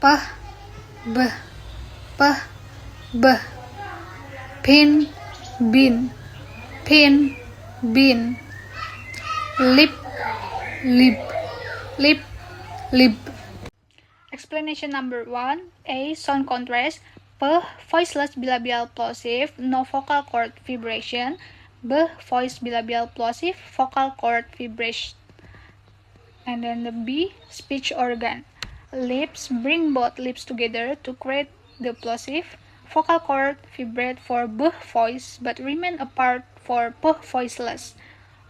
pah, beh, pah, beh. Pin, bin, pin, bin. Lip, lip, lip, lip. Explanation number 1. A. Sound contrast. P. Voiceless bilabial plosive, no vocal cord vibration. B. Voice bilabial plosive, vocal cord vibration. And then the B. Speech organ. Lips bring both lips together to create the plosive. Vocal cord vibrate for B voice but remain apart for P voiceless.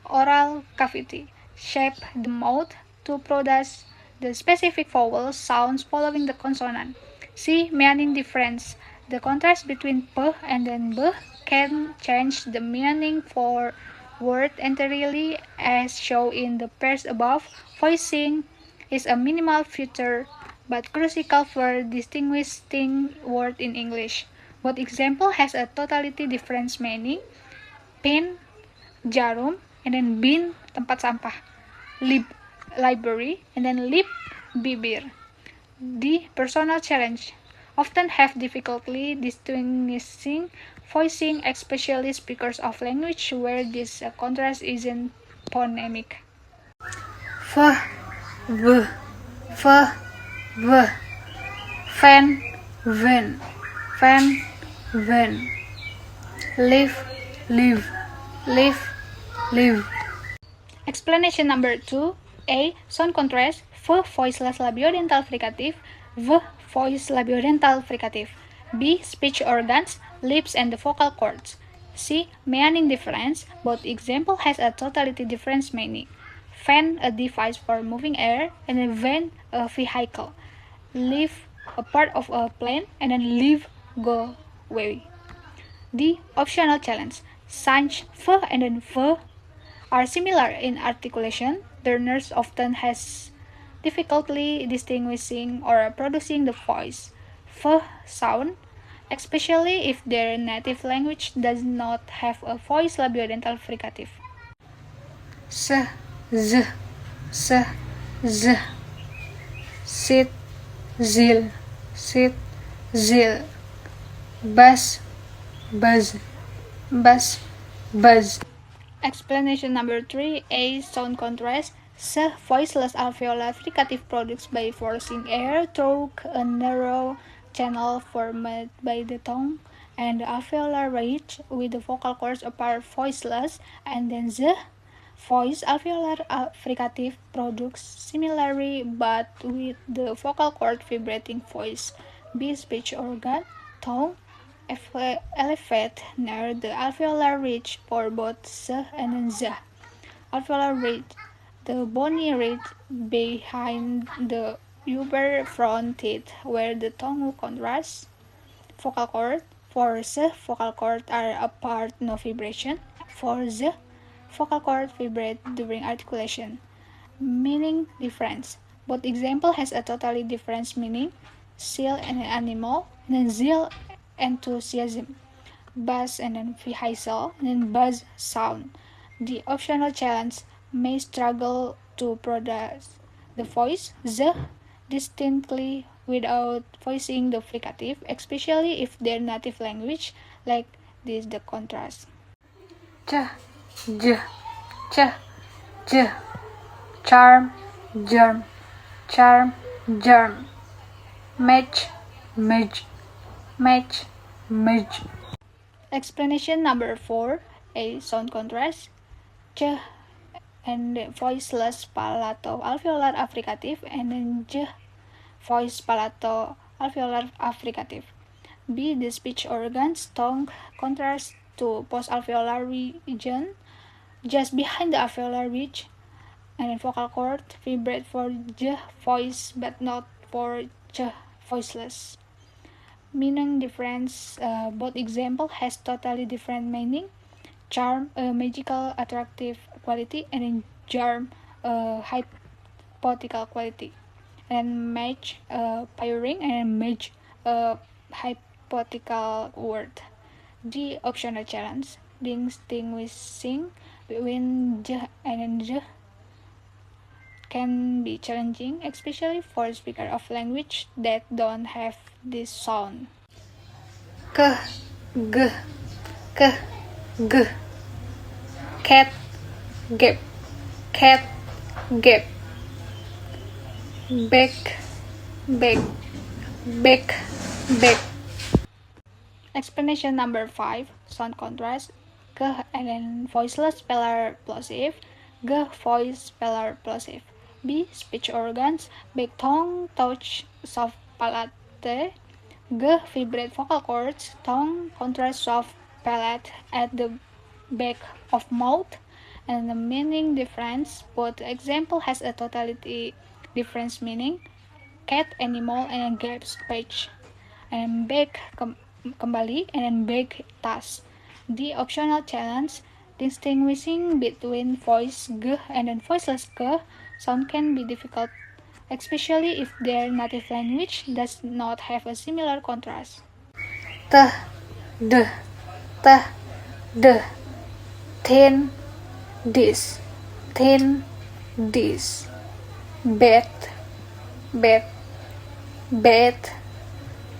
Oral cavity shape the mouth to produce the specific vowel sounds following the consonant. See meaning difference. The contrast between P and then B can change the meaning for word entirely as shown in the pairs above. Voicing is a minimal feature but crucial for distinguishing words in English. Both example has a totally different meaning. Pin, jarum, and then bin, tempat sampah. Lib, library, and then lip, bibir. The personal challenge often have difficulty distinguishing voicing, especially speakers of language where this contrast isn't phonemic. F, v, f, v. Fan, ven, fan, ven. Live, live, live, live. Explanation number 2. A. Sound contrast. V. Voiceless labiodental fricative. V. Voice labiodental fricative. B. Speech organs, lips and the vocal cords. C. Meaning difference. Both example has a totally different meaning. Fan, a device for moving air, and then van, a vehicle. Live, a part of a plane, and then leave, go away. The optional challenge. Signs V and then V are similar in articulation. Learners often has difficulty distinguishing or producing the voice V sound, especially if their native language does not have a voice labiodental fricative. S, z, s, z. Sit, zil, sit, zil. Buzz, buzz, buzz, buzz. Explanation number 3. A. Sound contrast. S. Voiceless alveolar fricative produced by forcing air through a narrow channel formed by the tongue and the alveolar ridge with the vocal cords apart voiceless. And then Z. Voice alveolar fricative products similarly but with the vocal cord vibrating voice. B. Speech organ, tongue, elevate near the alveolar ridge for both S and then Z. Alveolar ridge, the bony ridge behind the upper front teeth where the tongue contrasts. Vocal cord, for S, vocal cords are apart, no vibration. For Z, vocal cords vibrate during articulation. Meaning difference. Both example has a totally different meaning. Seal and an animal, and then zeal, enthusiasm. Buzz and then vehicle, and then buzz sound. The optional challenge may struggle to produce the voice Z distinctly without voicing the fricative, especially if their native language like this the contrast. Ch, j, ch, j. Charm, germ, charm, germ. Match, merge, match, merge. Explanation number 4. A. Sound contrast. Ch and voiceless palato alveolar affricative and then J voice palato alveolar affricative. B. The speech organs, tongue contrast to post-alveolar region just behind the alveolar ridge, and then vocal cord vibrate for J voice but not for Ch voiceless. Meaning difference. Both example has totally different meaning. Charm, a magical attractive quality, and then germ, a hypothetical quality. And match, pairing, and match, a hypothetical word. The optional challenge. Distinguishing between J and J can be challenging, especially for speakers of language that don't have this sound. K, g, k, g. Cat, gap, cat, gap. Back, back, back, back. Explanation number 5, sound contrast. G and then voiceless speller plosive. G voice speller plosive. B speech organs. Back tongue, touch, soft palate. G vibrate vocal cords. Tongue, contrast, soft palate at the back of mouth. And the meaning difference. Both example has a totality difference meaning. Cat, animal, and gap speech. And back kembali and then back task. The optional challenge, distinguishing between voice G and then voiceless G sound can be difficult, especially if their native language does not have a similar contrast. T, D, T, D. Thin, this, thin, this. Bad, bad, bad,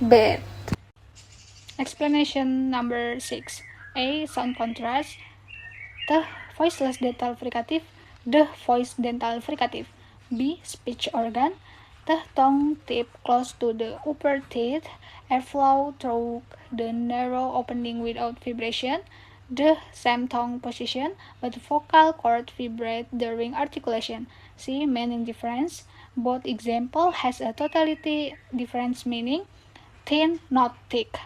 bad. Explanation number 6. A. Sound contrast. T. Voiceless dental fricative. D. Voice dental fricative. B. Speech organ. T. Tongue tip close to the upper teeth. Airflow through the narrow opening without vibration. D. Same tongue position, but vocal cord vibrate during articulation. C. Meaning difference. Both example has a totality difference meaning. Thin, not thick.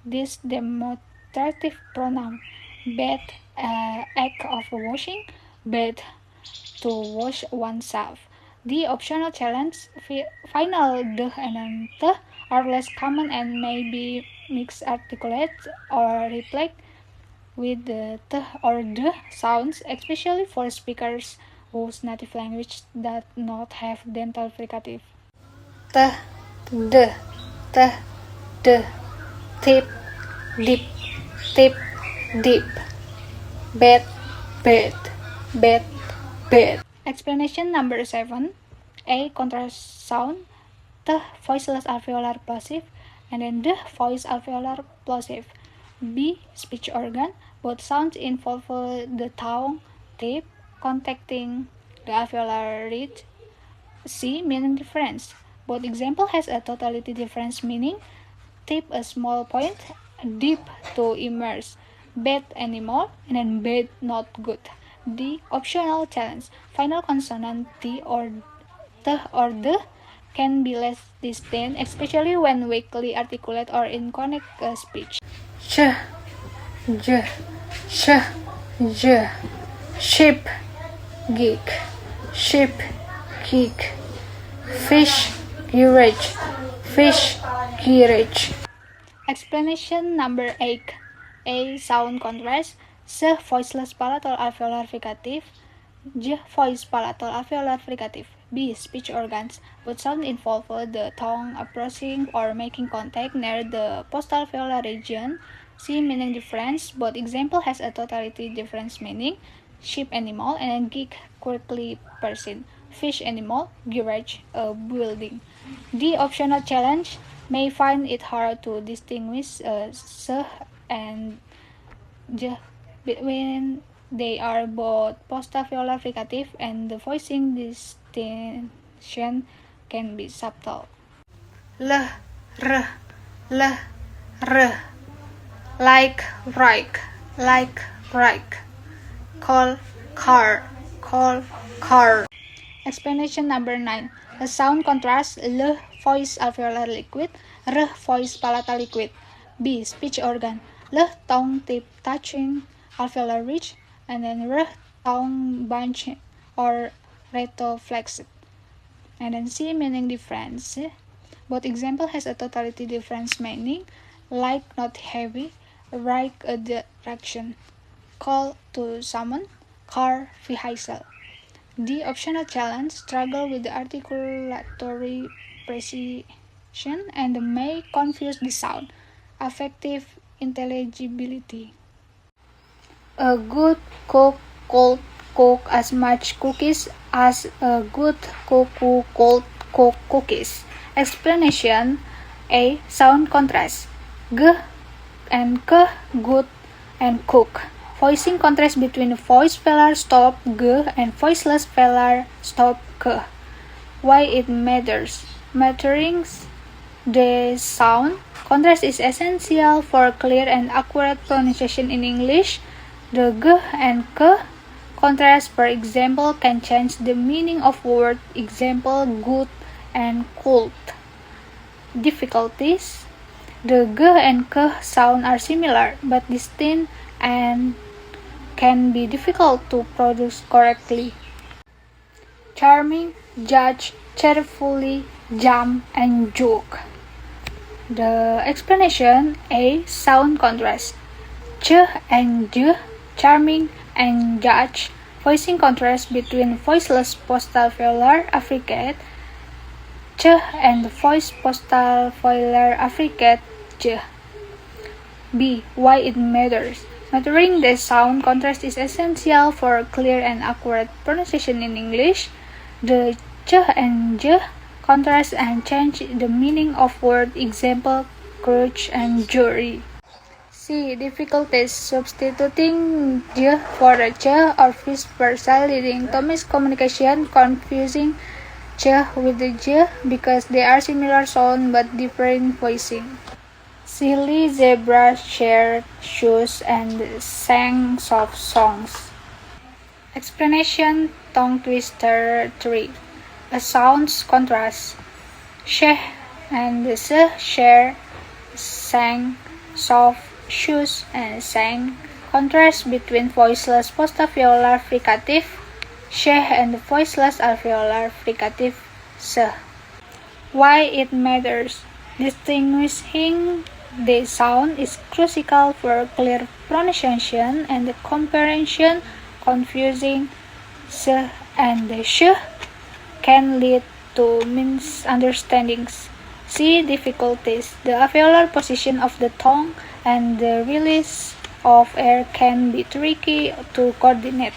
This demonstrative pronoun. Bad, act of washing. Bad, to wash oneself. The optional challenge, final D and T are less common and may be mixed articulate or reflect with the T or D sounds, especially for speakers whose native language does not have dental fricative. T, D, T, D. Tip, dip, tip, dip. Bad, bad, bad, bad. Explanation number 7. A. Contrast sound. T. Voiceless alveolar plosive. And then D. Voice alveolar plosive. B. Speech organ. Both sounds involve the tongue tip contacting the alveolar ridge. C. Meaning difference. Both example has a totality difference meaning. Tip a small point, deep to immerse. Bad animal, and then bad not good. The optional challenge, final consonant T or D can be less distinct, especially when weakly articulate or in connect speech. Sh, j, sh, j. Sheep, geek. Sheep, geek. Fish, garage. Fish, garage. Explanation number 8. A. Sound contrast. C. Voiceless palatal alveolar fricative. J. Voice palatal alveolar fricative. B. Speech organs. Both sound involve the tongue approaching or making contact near the postalveolar region. C. Meaning difference. Both example has a totality difference meaning. Sheep animal and geek quickly person. Fish animal, garage, a building. The optional challenge may find it hard to distinguish S and J between they are both postalveolar fricative and the voicing distinction can be subtle. L, r, l, r. Like, right, like, right. Call, car, call, car. Explanation number 9. A sound contrast. L. Voice alveolar liquid. R. Voice palatal liquid. B. Speech organ. L. Tongue tip touching alveolar ridge. And then R. Tongue bunch or retroflexed. And then C. Meaning difference. Both example has a totality difference meaning. Like, not heavy. Right, a direction. Call, to summon. Car, vehicle. The optional challenge, struggle with the articulatory precision and may confuse the sound. Affective intelligibility. A good cook could cook as much cookies as a good cook who could cook cookies. Explanation. A. Sound contrast. G and k, good and cook. Voicing contrast between voice velar stop g and voiceless velar stop k. Why it matters. Mattering the sound contrast is essential for clear and accurate pronunciation in English. The g and k contrast, for example, can change the meaning of word. Example, good and cold. Difficulties. The g and k sound are similar but distinct and can be difficult to produce correctly. Charming, judge, cheerfully, jump, and joke. The explanation. A. Sound contrast. Ch and j, charming and judge, voicing contrast between voiceless postal velar affricate ch and voice postal velar affricate j. B. Why it matters. Mattering the sound contrast is essential for clear and accurate pronunciation in English. The ch and j contrast and change the meaning of word. Example, courage and jury. C. Difficulties. Substituting j for a ch or vice versa, leading to miscommunication, confusing ch with the j because they are similar sound but different voicing. Silly zebra shared shoes and sang soft songs. Explanation. Tongue twister 3. A sounds contrast. She and s share, sang, soft shoes and sang. Contrast between voiceless postaveolar fricative she and voiceless alveolar fricative s. Why it matters. Distinguishing the sound is crucial for clear pronunciation and the comprehension. Confusing s and the sh can lead to misunderstandings. C. Difficulties. The alveolar position of the tongue and the release of air can be tricky to coordinate.